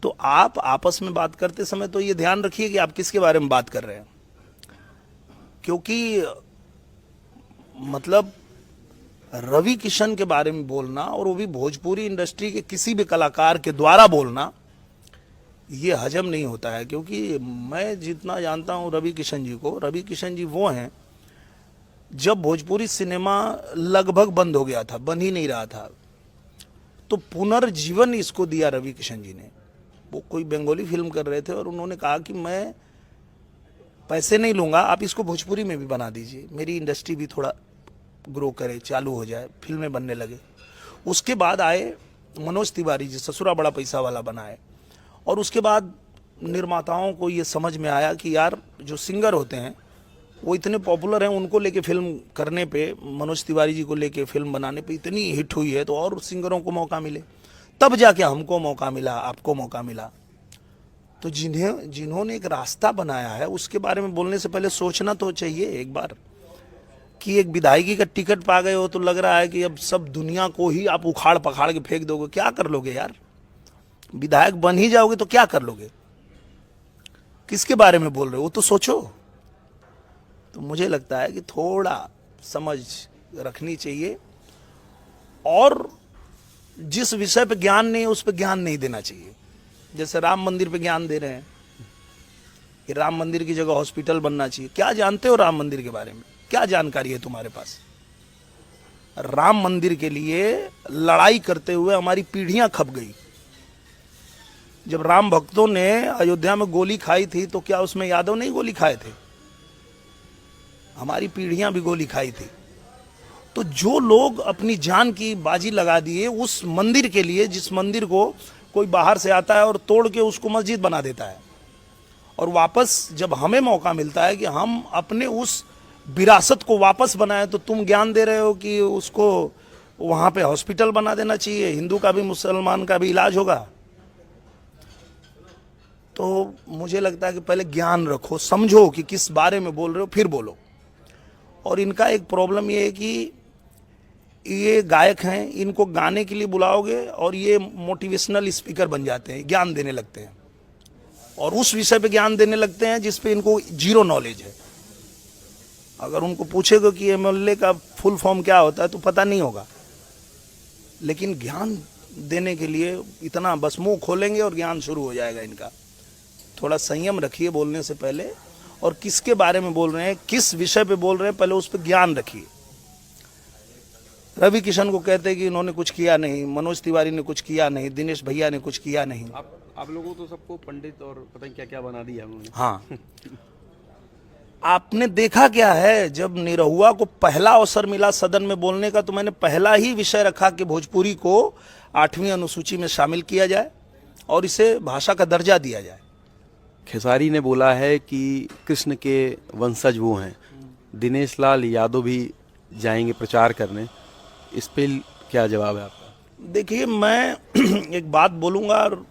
तो आप आपस में बात करते समय तो ये ध्यान रखिए कि आप किसके बारे में बात कर रहे हैं, क्योंकि मतलब रवि किशन के बारे में बोलना और वो भी भोजपुरी इंडस्ट्री के किसी भी कलाकार के द्वारा बोलना, ये हजम नहीं होता है। क्योंकि मैं जितना जानता हूँ रवि किशन जी को, रवि किशन जी वो हैं जब भोजपुरी सिनेमा लगभग बंद हो गया था, बन ही नहीं रहा था, तो पुनर्जीवन इसको दिया रवि किशन जी ने। वो कोई बंगाली फिल्म कर रहे थे और उन्होंने कहा कि मैं पैसे नहीं लूंगा, आप इसको भोजपुरी में भी बना दीजिए, मेरी इंडस्ट्री भी थोड़ा ग्रो करे, चालू हो जाए, फिल्में बनने लगे। उसके बाद आए मनोज तिवारी जी, ससुरा बड़ा पैसा वाला बनाए, और उसके बाद निर्माताओं को ये समझ में आया कि यार जो सिंगर होते हैं वो इतने पॉपुलर हैं, उनको लेके फिल्म करने पे, मनोज तिवारी जी को लेके फिल्म बनाने पे इतनी हिट हुई है तो और सिंगरों को मौका मिले। तब जाके हमको मौका मिला, आपको मौका मिला। तो जिन्होंने एक रास्ता बनाया है उसके बारे में बोलने से पहले सोचना तो चाहिए एक बार कि एक विधायकी का टिकट पा गए हो तो लग रहा है कि अब सब दुनिया को ही आप उखाड़ पखाड़ के फेंक दोगे। क्या कर लोगे यार, विधायक बन ही जाओगे तो क्या कर लोगे, किसके बारे में बोल रहे हो वो तो सोचो। तो मुझे लगता है कि थोड़ा समझ रखनी चाहिए, और जिस विषय पे ज्ञान नहीं है उस पे ज्ञान नहीं देना चाहिए। जैसे राम मंदिर पे ज्ञान दे रहे हैं कि राम मंदिर की जगह हॉस्पिटल बनना चाहिए। क्या जानते हो राम मंदिर के बारे में, क्या जानकारी है तुम्हारे पास? राम मंदिर के लिए लड़ाई करते हुए हमारी पीढ़ियां खप गई। जब राम भक्तों ने अयोध्या में गोली खाई थी तो क्या उसमें यादव नहीं गोली खाए थे? हमारी पीढ़ियां भी गोली खाई थी। तो जो लोग अपनी जान की बाजी लगा दिए उस मंदिर के लिए, जिस मंदिर को कोई बाहर से आता है और तोड़ के उसको मस्जिद बना देता है, और वापस जब हमें मौका मिलता है कि हम अपने उस विरासत को वापस बनाएं, तो तुम ज्ञान दे रहे हो कि उसको वहां पे हॉस्पिटल बना देना चाहिए, हिंदू का भी मुसलमान का भी इलाज होगा। तो मुझे लगता है कि पहले ज्ञान रखो, समझो कि किस बारे में बोल रहे हो, फिर बोलो। और इनका एक प्रॉब्लम ये है कि ये गायक हैं, इनको गाने के लिए बुलाओगे और ये मोटिवेशनल स्पीकर बन जाते हैं, ज्ञान देने लगते हैं, और उस विषय पे ज्ञान देने लगते हैं जिस पे इनको जीरो नॉलेज है। अगर उनको पूछेगा कि एमएलए का फुल फॉर्म क्या होता है तो पता नहीं होगा। लेकिन ज्ञान देने के लिए इतना बस मुंह खोलेंगे और ज्ञान शुरू हो जाएगा इनका। थोड़ा संयम रखिए बोलने से पहले, और किसके बारे में बोल रहे हैं, किस विषय पे बोल रहे हैं, पहले उस पर ज्ञान रखिए। रवि किशन को कहते हैं कि इन्होंने कुछ किया नहीं, मनोज तिवारी ने कुछ किया नहीं, दिनेश भैया ने कुछ किया नहीं। आप लोगों तो सबको पंडित और पता नहीं क्या क्या बना दिया उन्होंने। हाँ आपने देखा क्या है, जब निरहुआ को पहला अवसर मिला सदन में बोलने का तो मैंने पहला ही विषय रखा कि भोजपुरी को 8वीं अनुसूची में शामिल किया जाए और इसे भाषा का दर्जा दिया जाए। खेसारी ने बोला है कि कृष्ण के वंशज वो हैं, दिनेश लाल यादव भी जाएंगे प्रचार करने, इस पे क्या जवाब है आपका? देखिए मैं एक बात बोलूंगा और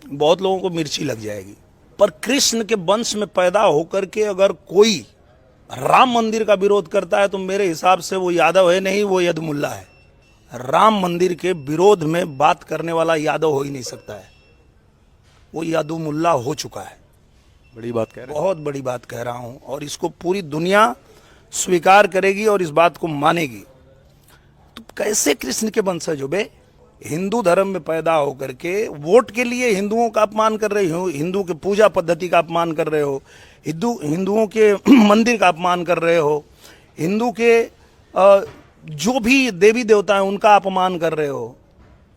बहुत लोगों को मिर्ची लग जाएगी, पर कृष्ण के वंश में पैदा होकर के अगर कोई राम मंदिर का विरोध करता है तो मेरे हिसाब से वो यादव है नहीं, वो यदुमुल्ला है। राम मंदिर के विरोध में बात करने वाला यादव हो ही नहीं सकता है, वो यदुमुल्ला हो चुका है। बड़ी बात कह रहे हैं। बहुत बड़ी बात कह रहा हूं, और इसको पूरी दुनिया स्वीकार करेगी और इस बात को मानेगी। तो कैसे कृष्ण के वंशज हो बे? हिंदू धर्म में पैदा होकर के वोट के लिए हिंदुओं का अपमान कर रहे हो, हिंदू के पूजा पद्धति का अपमान कर रहे हो, हिंदुओं के मंदिर का अपमान कर रहे हो, हिंदू के जो भी देवी देवता हैं उनका अपमान कर रहे हो।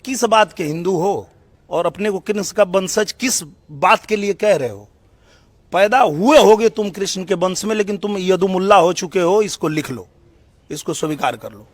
किस बात के हिंदू हो और अपने को कृष्ण का वंशज किस बात के लिए कह रहे हो? पैदा हुए होगे तुम कृष्ण के वंश में, लेकिन तुम यदुमुल्ला हो चुके हो। इसको लिख लो, इसको स्वीकार कर लो।